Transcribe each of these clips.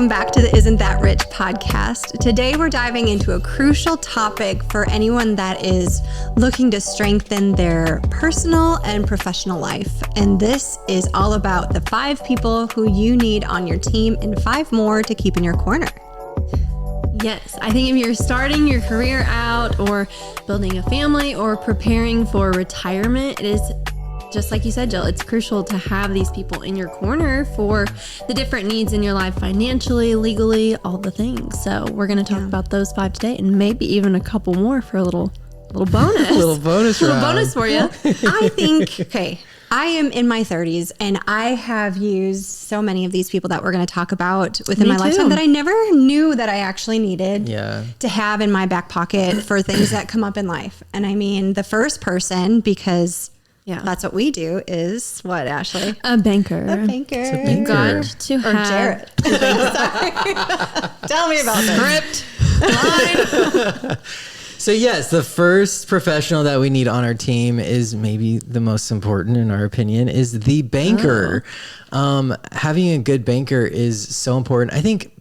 welcome back to the Isn't That Rich podcast. Today we're diving into a crucial topic for anyone that is looking to strengthen their personal and professional life. And this is all about the 5 people who you need on your team and 5 more to keep in your corner. Yes, I think if you're starting your career out or building a family or preparing for retirement, it is just like you said, Jill, it's crucial to have these people in your corner for the different needs in your life, financially, legally, all the things. So we're going to talk about those 5 today, and maybe even a couple more for a little bonus. little bonus round. Little bonus for you. I think, I am in my 30s and I have used so many of these people that we're going to talk about within my lifetime that I never knew that I actually needed to have in my back pocket for things that come up in life. And I mean, the first person, because that's what we do, is what, Ashley? A banker. A banker. It's a banker. Got to Or have Jarrett. Tell me about this. script, line. So yes, the first professional that we need on our team is maybe the most important in our opinion, is the banker. Having a good banker is so important. I think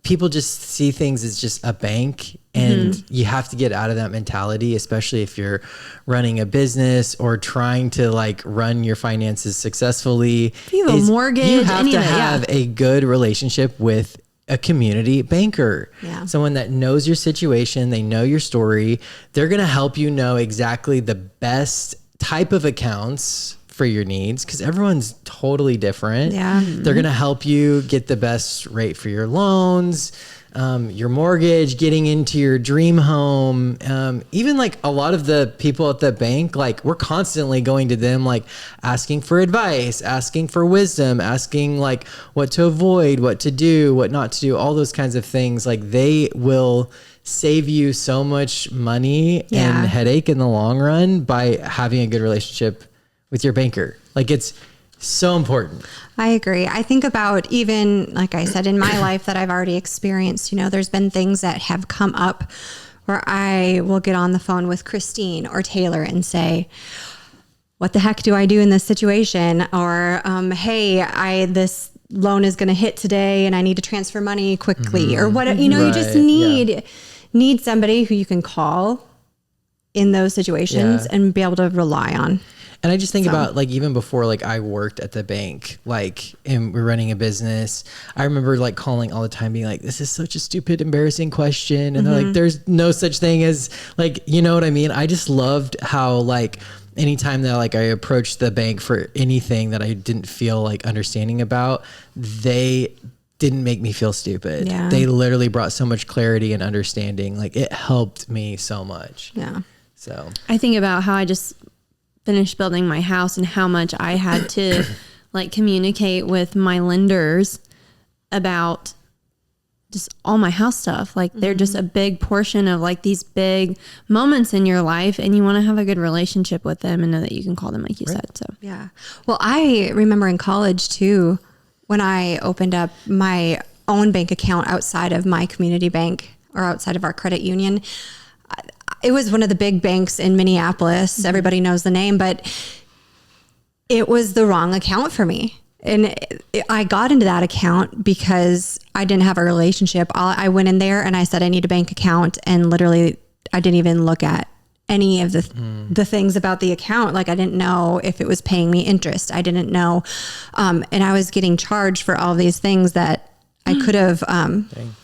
people just see things as just a bank, and you have to get out of that mentality, especially if you're running a business or trying to like run your finances successfully. If you have a mortgage, you have to have a good relationship with a community banker, someone that knows your situation, they know your story. They're going to help you know exactly the best type of accounts for your needs, because everyone's totally different. They're going to help you get the best rate for your loans, your mortgage, getting into your dream home. Even like a lot of the people at the bank, like we're constantly going to them, like asking for advice, asking for wisdom, asking like what to avoid, what to do, what not to do, all those kinds of things. Like they will save you so much money and headache in the long run by having a good relationship with your banker. Like it's so important. I agree. I think about, even like I said, in my life that I've already experienced, you know, there's been things that have come up where I will get on the phone with Christine or Taylor and say, what the heck do I do in this situation? Or, hey, this loan is going to hit today and I need to transfer money quickly, or what, you know, you just need somebody who you can call in those situations and be able to rely on. And I just think about like, even before like I worked at the bank, like, and we're running a business, I remember like calling all the time being like, this is such a stupid, embarrassing question. And they're like, there's no such thing as like, you know what I mean? I just loved how like, anytime that like I approached the bank for anything that I didn't feel like understanding about, they didn't make me feel stupid. They literally brought so much clarity and understanding. Like it helped me so much. So I think about how I just finished building my house and how much I had to like communicate with my lenders about just all my house stuff. Like they're just a big portion of like these big moments in your life, and you want to have a good relationship with them and know that you can call them like you said. So well, I remember in college too, when I opened up my own bank account outside of my community bank or outside of our credit union. It was one of the big banks in Minneapolis. Everybody knows the name, but it was the wrong account for me. And I got into that account because I didn't have a relationship. I went in there and I said, I need a bank account. And literally I didn't even look at any of the things about the account. Like I didn't know if it was paying me interest. I didn't know. And I was getting charged for all these things that I could have,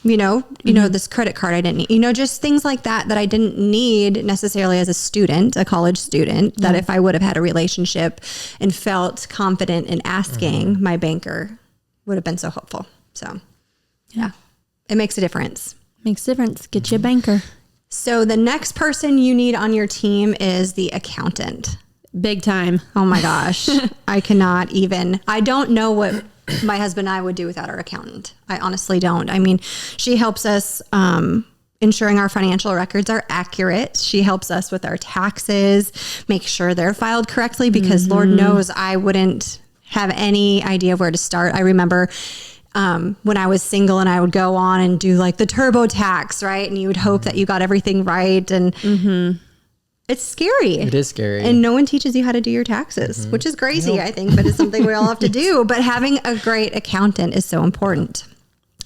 you know, this credit card I didn't need, you know, just things like that I didn't need necessarily as a student, a college student, that if I would have had a relationship and felt confident in asking, my banker would have been so helpful. So it makes a difference. Makes a difference. Get you a banker. So the next person you need on your team is the accountant. Big time. Oh my gosh. I don't know what my husband and I would do without our accountant. I honestly don't. I mean, she helps us ensuring our financial records are accurate. She helps us with our taxes, make sure they're filed correctly, because Lord knows I wouldn't have any idea where to start. I remember when I was single and I would go on and do like the TurboTax, right? And you would hope that you got everything right. And it's scary. It is scary. And no one teaches you how to do your taxes, which is crazy, I think, but it's something we all have to do. But having a great accountant is so important.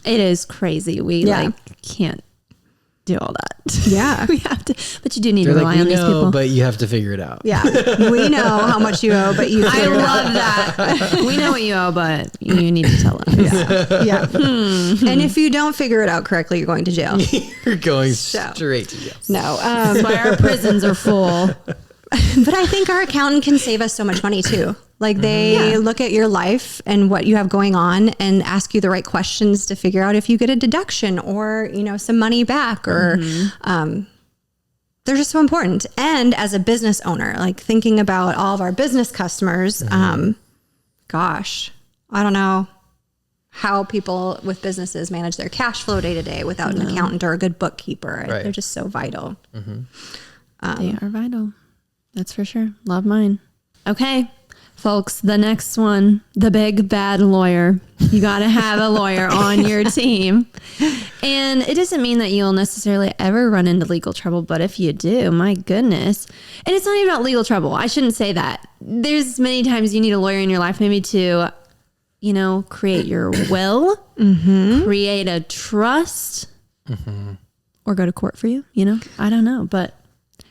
It is crazy. We can't do all that. Yeah. We have to, but you do need They're to rely on these people. But you have to figure it out. Yeah. We know how much you owe, but you I love that. We know what you owe, but you need to tell us. Yeah. And if you don't figure it out correctly, you're going to jail. You're going straight to jail. No. That's why our prisons are full. But I think our accountant can save us so much money too. Like they look at your life and what you have going on and ask you the right questions to figure out if you get a deduction or, some money back or, they're just so important. And as a business owner, like thinking about all of our business customers, gosh, I don't know how people with businesses manage their cash flow day to day without an accountant or a good bookkeeper. Right. They're just so vital. They are vital. That's for sure. Love mine. Okay, folks, the next one, the big bad lawyer. You got to have a lawyer on your team. And it doesn't mean that you'll necessarily ever run into legal trouble, but if you do, my goodness. And it's not even about legal trouble. I shouldn't say that. There's many times you need a lawyer in your life, maybe to, create your will, create a trust, or go to court for you, I don't know, but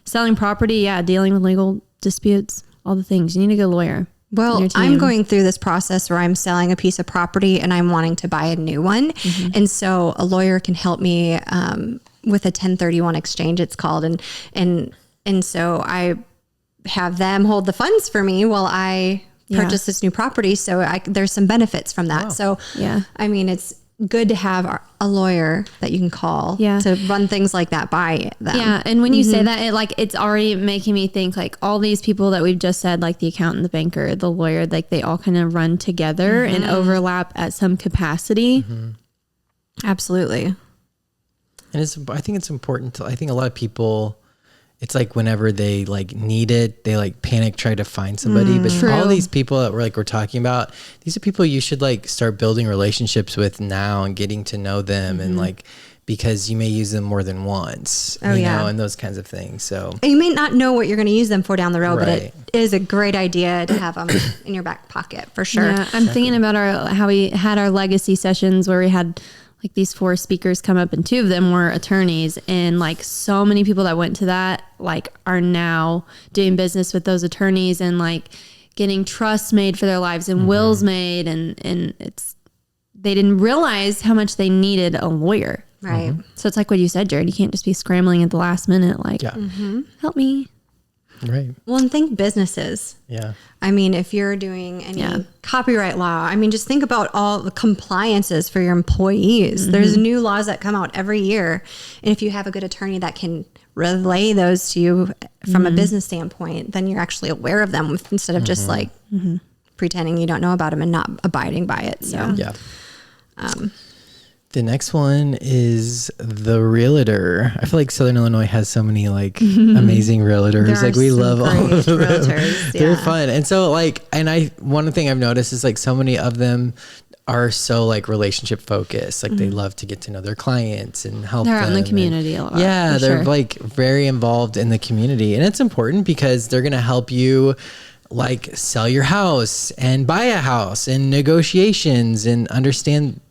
selling property, dealing with legal disputes, all the things. You need to get a lawyer. Well, I'm going through this process where I'm selling a piece of property and I'm wanting to buy a new one. And so a lawyer can help me with a 1031 exchange, it's called. And so I have them hold the funds for me while I purchase this new property. So there's some benefits from that. Wow. So, I mean, it's good to have a lawyer that you can call to run things like that by them. Yeah. And when you say that, it's already making me think like all these people that we've just said, like the accountant, the banker, the lawyer, like they all kind of run together and overlap at some capacity. Absolutely. And I think it's important I think a lot of people, it's like whenever they like need it, they like panic, try to find somebody. But all these people that we're talking about, these are people you should like start building relationships with now and getting to know them and because you may use them more than once, you know, and those kinds of things. So you may not know what you're going to use them for down the road, but it is a great idea to have them in your back pocket for sure. Yeah, I'm thinking about how we had our legacy sessions where we had like these 4 speakers come up and 2 of them were attorneys, and like so many people that went to that like are now doing business with those attorneys and like getting trusts made for their lives and wills made, and they didn't realize how much they needed a lawyer. Right. So it's like what you said, Jared, you can't just be scrambling at the last minute like help me. Right. Well, and think businesses. Yeah. I mean, if you're doing any copyright law, I mean, just think about all the compliances for your employees. There's new laws that come out every year. And if you have a good attorney that can relay those to you from a business standpoint, then you're actually aware of them instead of just like pretending you don't know about them and not abiding by it. So, the next one is the realtor. I feel like Southern Illinois has so many like amazing realtors. Like we love all of them. Realtors, They're fun. And so one thing I've noticed is like so many of them are so like relationship focused. Like they love to get to know their clients and help them. They're out in the community a lot. Yeah, they're like very involved in the community. And it's important because they're going to help you like sell your house and buy a house and negotiations and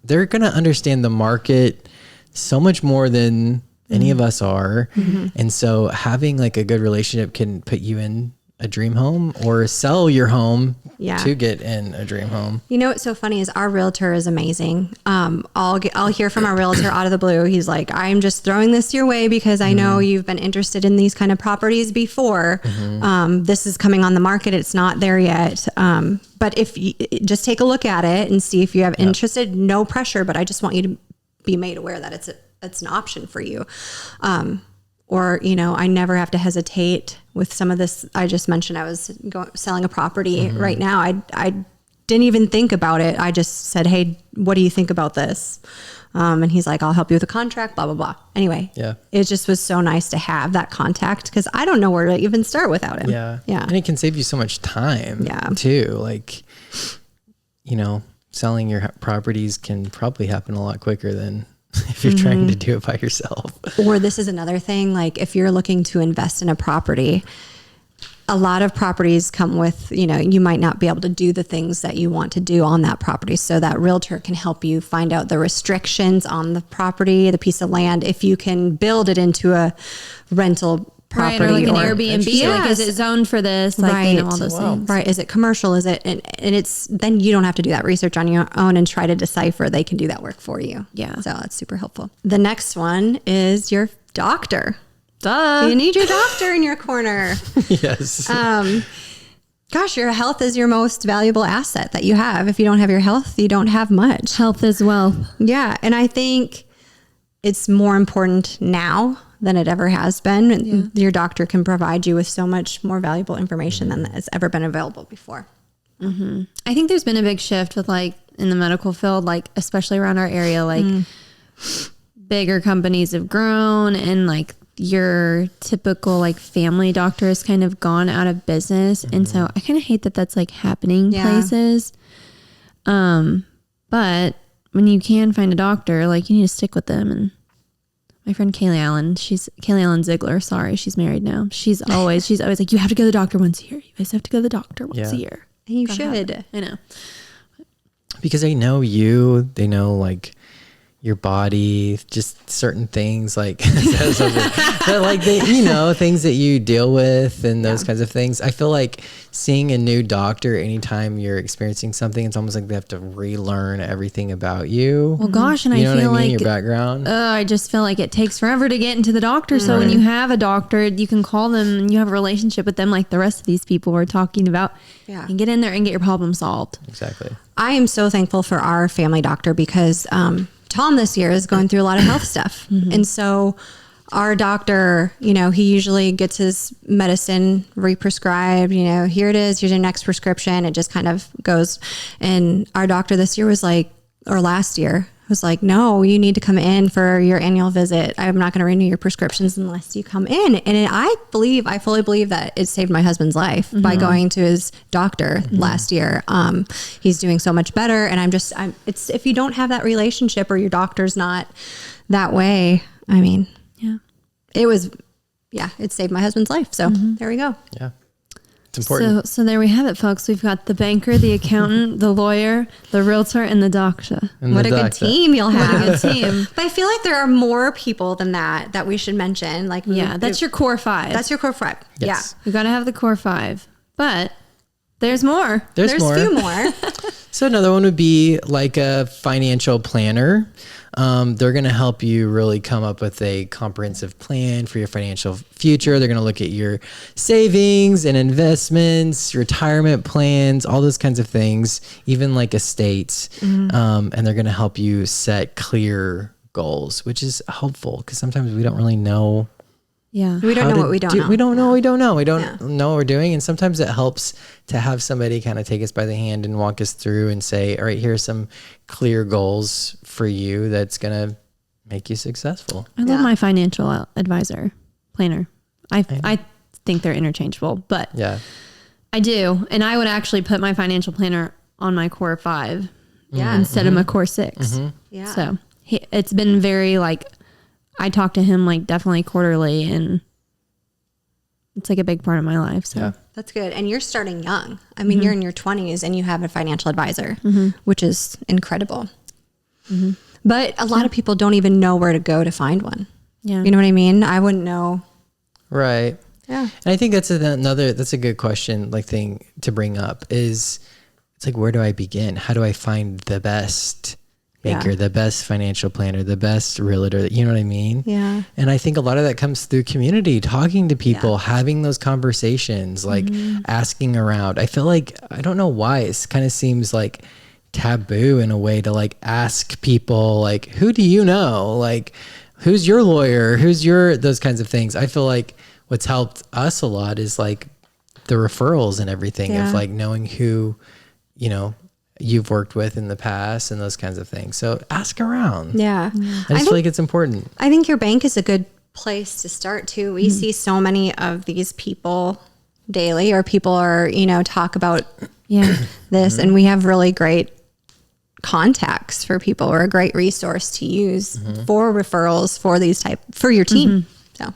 they're going to understand the market so much more than any of us are. And so having like a good relationship can put you in a dream home or sell your home to get in a dream home. You know, what's so funny is our realtor is amazing. I'll hear from our realtor out of the blue. He's like, I'm just throwing this your way because I know you've been interested in these kind of properties before. This is coming on the market. It's not there yet. But if you just take a look at it and see if you have interested, no pressure, but I just want you to be made aware that it's an option for you. Or, you know, I never have to hesitate with some of this. I just mentioned I was selling a property right now. I didn't even think about it. I just said, hey, what do you think about this? And he's like, I'll help you with the contract, blah, blah, blah. Anyway, it just was so nice to have that contact because I don't know where to even start without him. Yeah. And it can save you so much time too. Like, you know, selling your properties can probably happen a lot quicker than if you're trying to do it by yourself. Or this is another thing, like if you're looking to invest in a property, a lot of properties come with, you might not be able to do the things that you want to do on that property. So that realtor can help you find out the restrictions on the property, the piece of land, if you can build it into a rental property. Right, or like an Airbnb, like is it zoned for this? Like, right. all those things. Right. Is it commercial? Is it, and it's, then you don't have to do that research on your own and try to decipher. They can do that work for you. Yeah. So that's super helpful. The next one is your doctor. Duh. You need your doctor in your corner. Yes. Gosh, your health is your most valuable asset that you have. If you don't have your health, you don't have much. Health is wealth. Yeah. And I think it's more important now than it ever has been. Yeah. Your doctor can provide you with so much more valuable information than has ever been available before. Mm-hmm. I think there's been a big shift with like in the medical field, like especially around our area, like bigger companies have grown and like your typical like family doctor has kind of gone out of business. And so I kind of hate that that's like happening places. But when you can find a doctor, like you need to stick with them. And my friend Kaylee Allen Ziegler, sorry, she's married now. She's always like, you have to go to the doctor once a year. You guys have to go to the doctor once a year. And you should. I know. Because they know you, they know like your body, just certain things like, but like they, things that you deal with and those kinds of things. I feel like seeing a new doctor anytime you're experiencing something, it's almost like they have to relearn everything about you. Well, gosh, and you know I feel what I mean? like Your background. I just feel like it takes forever to get into the doctor. So when you have a doctor, you can call them and you have a relationship with them like the rest of these people we're talking about. Yeah. And get in there and get your problem solved. Exactly. I am so thankful for our family doctor because Tom this year is going through a lot of health stuff. And so our doctor, he usually gets his medicine re-prescribed, here it is, here's your next prescription. It just kind of goes. And our doctor this year was like, or last year was like, no, you need to come in for your annual visit. I'm not going to renew your prescriptions unless you come in. And I fully believe that it saved my husband's life by going to his doctor last year. He's doing so much better. And it's, if you don't have that relationship or your doctor's not that way, I mean, it saved my husband's life. So there we go. Yeah. It's important. So there we have it, folks. We've got the banker, the accountant, the lawyer, the realtor, and the doctor. What a good team you'll have. What a good team. But I feel like there are more people than that we should mention. Like, that's your core five. That's your core five. Yes. You got to have the core five. But there's more. There's more. A few more. So another one would be like a financial planner. They're going to help you really come up with a comprehensive plan for your financial future. They're going to look at your savings and investments, retirement plans, all those kinds of things, even like estates. And they're going to help you set clear goals, which is helpful because sometimes we don't really know. Yeah. We don't know what we don't know. We don't know what we don't know. We don't know what we're doing. And sometimes it helps to have somebody kind of take us by the hand and walk us through and say, all right, here are some clear goals for you that's going to make you successful. I love my financial advisor, planner. I think they're interchangeable, but I do. And I would actually put my financial planner on my core five instead of my core six. Yeah. So it's been very like, I talk to him like definitely quarterly and it's like a big part of my life. So that's good. And you're starting young. I mean, you're in your 20s and you have a financial advisor, which is incredible. But a lot of people don't even know where to go to find one. Yeah. You know what I mean? I wouldn't know. Right. Yeah. And I think that's a good question, like thing to bring up is it's like, where do I begin? How do I find the best banker, the best financial planner, the best realtor, you know what I mean? Yeah. And I think a lot of that comes through community, talking to people, having those conversations, like asking around. I feel like, I don't know why, it kind of seems like taboo in a way to like ask people, like, who do you know? Like, who's your lawyer? Those kinds of things. I feel like what's helped us a lot is like the referrals and everything of like knowing who, you've worked with in the past and those kinds of things. So ask around. Yeah. I just feel like it's important. I think your bank is a good place to start too. We see so many of these people daily, or people are, talk about this, and we have really great contacts for people. We're a great resource to use for referrals for these for your team. So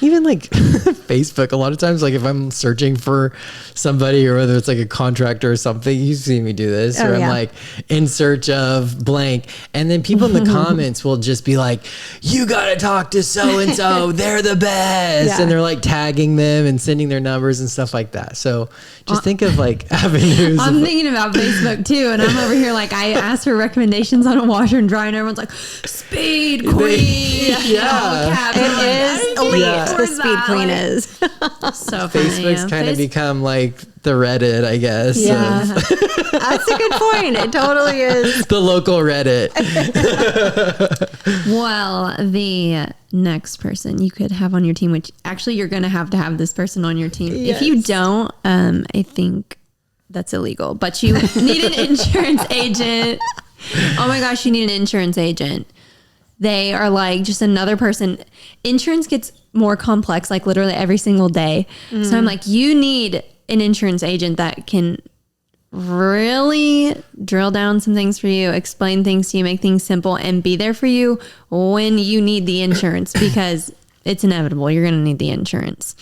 Even like Facebook, a lot of times, like if I'm searching for somebody or whether it's like a contractor or something, you see me do this, or I'm like in search of blank. And then people in the comments will just be like, you got to talk to so-and-so. They're the best. Yeah. And they're like tagging them and sending their numbers and stuff like that. So just think of like avenues. I'm thinking about Facebook too. And I'm over here like, I asked for recommendations on a washer and dryer and everyone's like, speed queen. Yeah. It is elite. Yeah. The speed queen is. So funny. Facebook's kind of become like the Reddit, I guess. Yeah. That's a good point. It totally is. The local Reddit. Well, the next person you could have on your team, which actually you're going to have this person on your team. Yes. If you don't, I think that's illegal, but you need an insurance agent. Oh my gosh, you need an insurance agent. They are like just another person. Insurance gets more complex, like literally every single day. So I'm like, you need an insurance agent that can really drill down some things for you, explain things to you, make things simple, and be there for you when you need the insurance, because it's inevitable. You're going to need the insurance.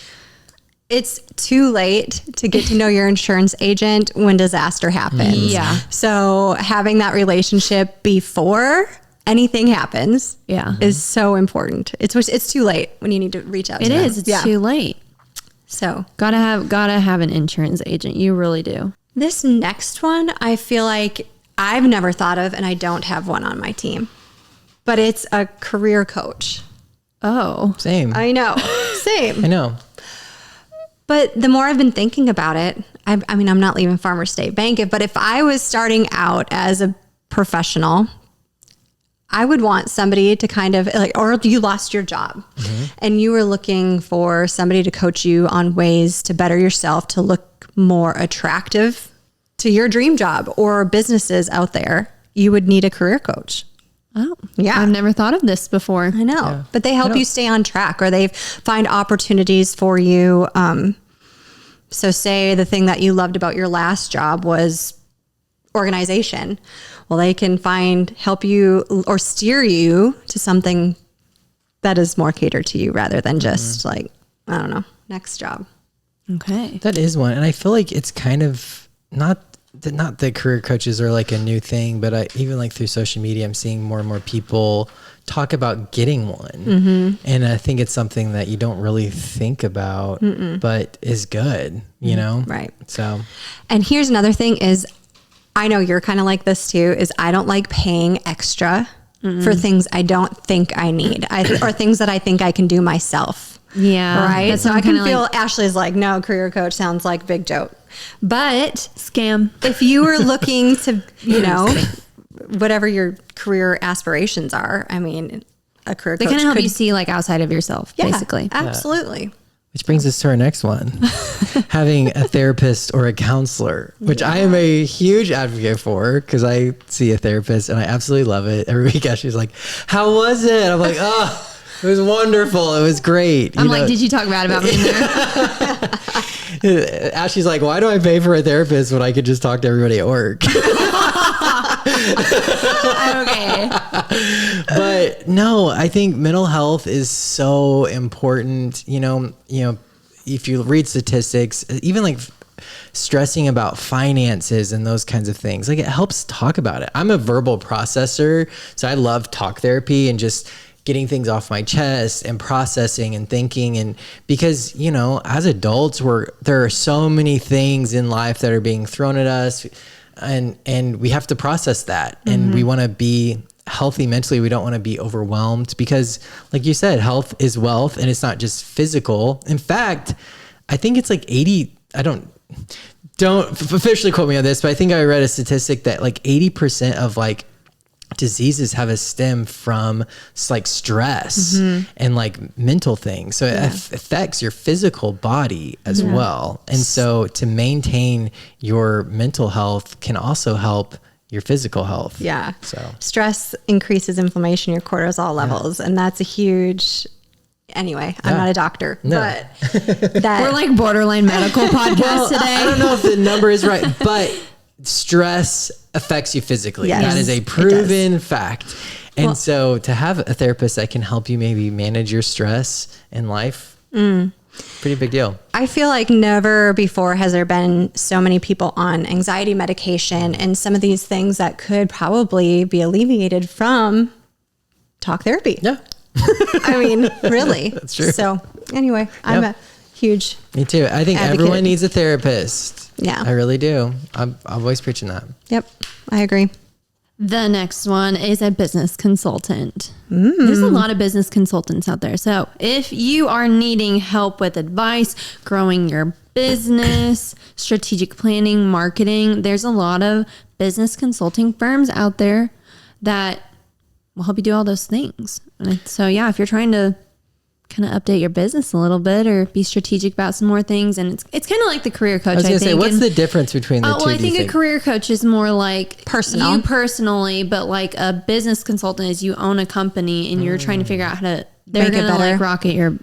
It's too late to get to know your insurance agent when disaster happens. Yeah. So having that relationship before anything happens is so important. It's too late when you need to reach out to them. It's too late. So gotta have an insurance agent. You really do. This next one, I feel like I've never thought of, and I don't have one on my team, but it's a career coach. Oh, same. I know. Same. I know. But the more I've been thinking about it, I mean, I'm not leaving Farmers State Bank, but if I was starting out as a professional, I would want somebody to kind of like, or you lost your job and you were looking for somebody to coach you on ways to better yourself, to look more attractive to your dream job or businesses out there, you would need a career coach. Oh, yeah. I've never thought of this before. I know, but they help you stay on track, or they find opportunities for you. So say the thing that you loved about your last job was organization. Well, they can help you or steer you to something that is more catered to you rather than just like, I don't know, next job. Okay. That is one. And I feel like it's kind of not that career coaches are like a new thing, but even like through social media, I'm seeing more and more people talk about getting one. And I think it's something that you don't really think about, but is good, you know? Right. So. And here's another thing is, I know you're kind of like this too, is I don't like paying extra for things I don't think I need, or things that I think I can do myself. Yeah. Right. So I can feel Ashley's like, no, career coach sounds like big joke, but scam. If you were looking to, you know, whatever your career aspirations are, I mean, a career coach they can help you see like outside of yourself, basically. Absolutely. Which brings us to our next one, having a therapist or a counselor, which I am a huge advocate for, because I see a therapist and I absolutely love it. Every week Ashley's like, how was it? I'm like, oh, it was wonderful. It was great. I'm like, did you talk bad about me in there? Ashley's like, why do I pay for a therapist when I could just talk to everybody at work? Okay. But no, I think mental health is so important. You know, if you read statistics, even like stressing about finances and those kinds of things, like it helps talk about it. I'm a verbal processor, so I love talk therapy and just getting things off my chest and processing and thinking. And because, you know, as adults, there are so many things in life that are being thrown at us, and we have to process that. And we want to be healthy mentally. We don't want to be overwhelmed, because like you said, health is wealth, and it's not just physical. In fact, I think it's like 80, don't officially quote me on this, but I think I read a statistic that like 80% of like diseases have a stem from like stress and like mental things. So it affects your physical body as well. And so to maintain your mental health can also help your physical health. Yeah. So stress increases inflammation, your cortisol levels, and that's a huge. Anyway, I'm not a doctor, but we're like borderline medical podcast today. I don't know if the number is right, but stress affects you physically. Yes, that is a proven fact. And so to have a therapist that can help you maybe manage your stress in life, pretty big deal. I feel like never before has there been so many people on anxiety medication and some of these things that could probably be alleviated from talk therapy. Yeah. I mean, really. That's true. So anyway, I'm a huge Me too. I think advocate. everyone needs a therapist. Yeah. I really do. I'm always preaching that. Yep, I agree. The next one is a business consultant. There's a lot of business consultants out there. So if you are needing help with advice, growing your business, strategic planning, marketing, there's a lot of business consulting firms out there that will help you do all those things. And so yeah, if you're trying to kind of update your business a little bit or be strategic about some more things, and it's kind of like the career coach. I was going to say, what's and, the difference between the two? well, I think a career coach is more like Personal. you personally, but like a business consultant is you own a company and you're trying to figure out how to, they're Make it going to better. like rocket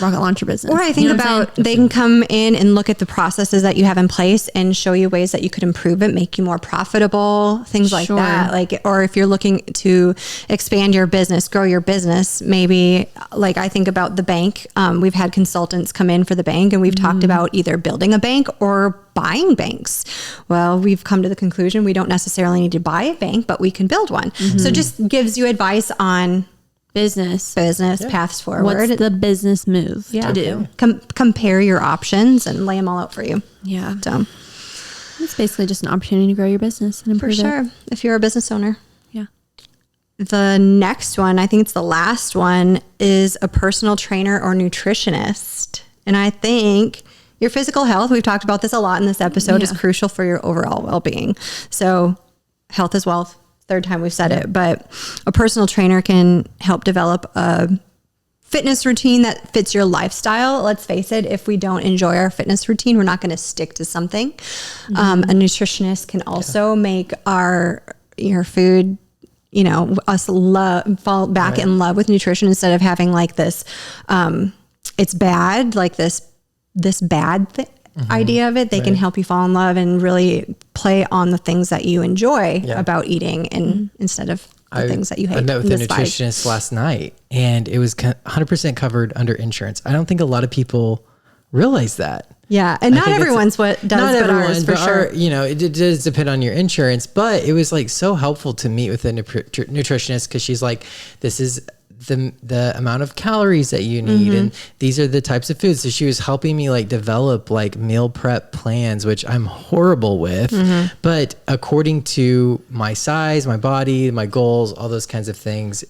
launch your business. Or I think You know what I'm about they can come in and look at the processes that you have in place and show you ways that you could improve it, make you more profitable, things like Sure. that. Like, or if you're looking to expand your business, grow your business, maybe like I think about the bank. We've had consultants come in for the bank and we've talked about either building a bank or buying banks. Well, we've come to the conclusion we don't necessarily need to buy a bank, but we can build one. So it just gives you advice on business paths forward. What's the business move to do? Compare your options and lay them all out for you. Yeah. So It's basically just an opportunity to grow your business and for improve sure, it. if you're a business owner. Yeah. The next one, I think it's the last one, is a personal trainer or nutritionist. And I think your physical health, we've talked about this a lot in this episode, is Yeah. crucial for your overall well-being. So health is wealth. Third time we've said it, but a personal trainer can help develop a fitness routine that fits your lifestyle. Let's face it, if we don't enjoy our fitness routine, we're not going to stick to something. A nutritionist can also make your food, us fall back in love with nutrition instead of having like this, it's bad, like this bad idea of it. They can help you fall in love and really play on the things that you enjoy about eating and instead of the things that you hate. I met with a despise. nutritionist last night and it was 100% covered under insurance. I don't think a lot of people realize that. Yeah. And not think it's- everyone's what does, Not but everyone, ours for but sure. it does depend on your insurance, but it was like so helpful to meet with a nutritionist because she's like, this is the amount of calories that you need and these are the types of foods. So she was helping me like develop like meal prep plans, which I'm horrible with, but according to my size, my body, my goals, all those kinds of things,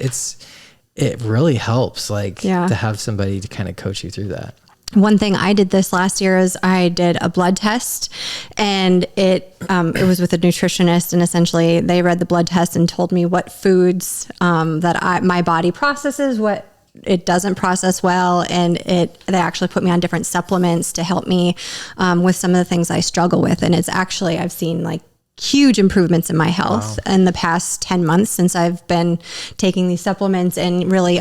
it really helps to have somebody to kind of coach you through that. One thing I did this last year is I did a blood test, and it was with a nutritionist, and essentially they read the blood test and told me what foods that my body processes, what it doesn't process well, and they actually put me on different supplements to help me with some of the things I struggle with. And it's actually, I've seen like huge improvements in my health in the past 10 months since I've been taking these supplements, and really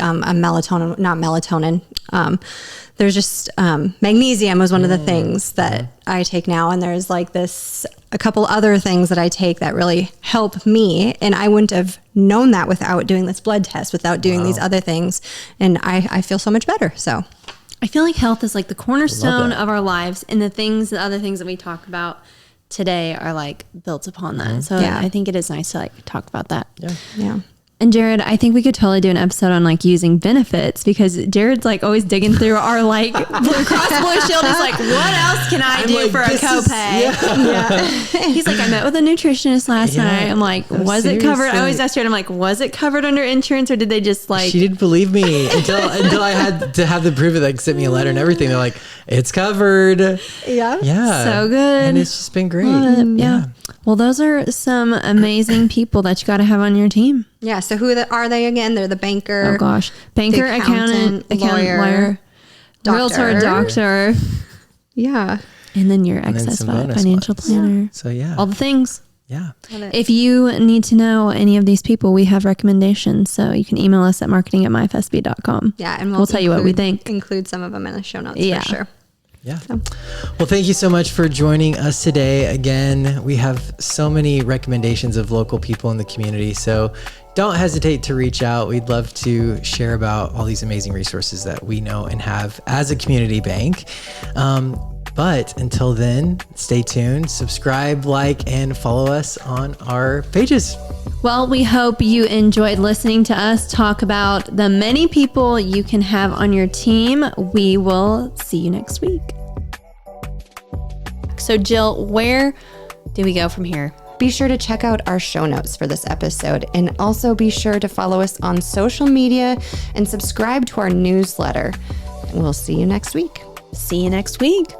there's just magnesium was one of the things that I take now, and there's like a couple other things that I take that really help me, and I wouldn't have known that without doing this blood test, without doing these other things, and I feel so much better. So I feel like health is like the cornerstone of our lives, and the other things that we talk about today are like built upon that. So I think it is nice to like talk about that. Yeah. And Jared, I think we could totally do an episode on like using benefits, because Jared's like always digging through our like Blue Cross Blue Shield. He's like, what else can I do for a copay? He's like, I met with a nutritionist last night. I'm like, was it covered? I always ask Jared, I'm like, was it covered under insurance, or did they just like? She didn't believe me until I had to have them prove it. Like sent me a letter and everything. They're like, it's covered. Yeah. So good. And it's just been great. Yeah. Well, those are some amazing people that you got to have on your team. Yeah. So who are they again? They're the banker. Oh gosh. Banker, the accountant, lawyer, realtor, doctor. Yeah. And then your then excess some bonus financial ones. planner. So yeah. All the things. Yeah. If you need to know any of these people, we have recommendations. So you can email us at marketing@myfsb.com. Yeah. And we'll tell you what we think. Include some of them in the show notes for sure. Yeah. Well, thank you so much for joining us today. Again, we have so many recommendations of local people in the community. So don't hesitate to reach out. We'd love to share about all these amazing resources that we know and have as a community bank. But until then, stay tuned, subscribe, like, and follow us on our pages. Well, we hope you enjoyed listening to us talk about the many people you can have on your team. We will see you next week. So, Jill, where do we go from here? Be sure to check out our show notes for this episode, and also be sure to follow us on social media and subscribe to our newsletter. And we'll see you next week. See you next week.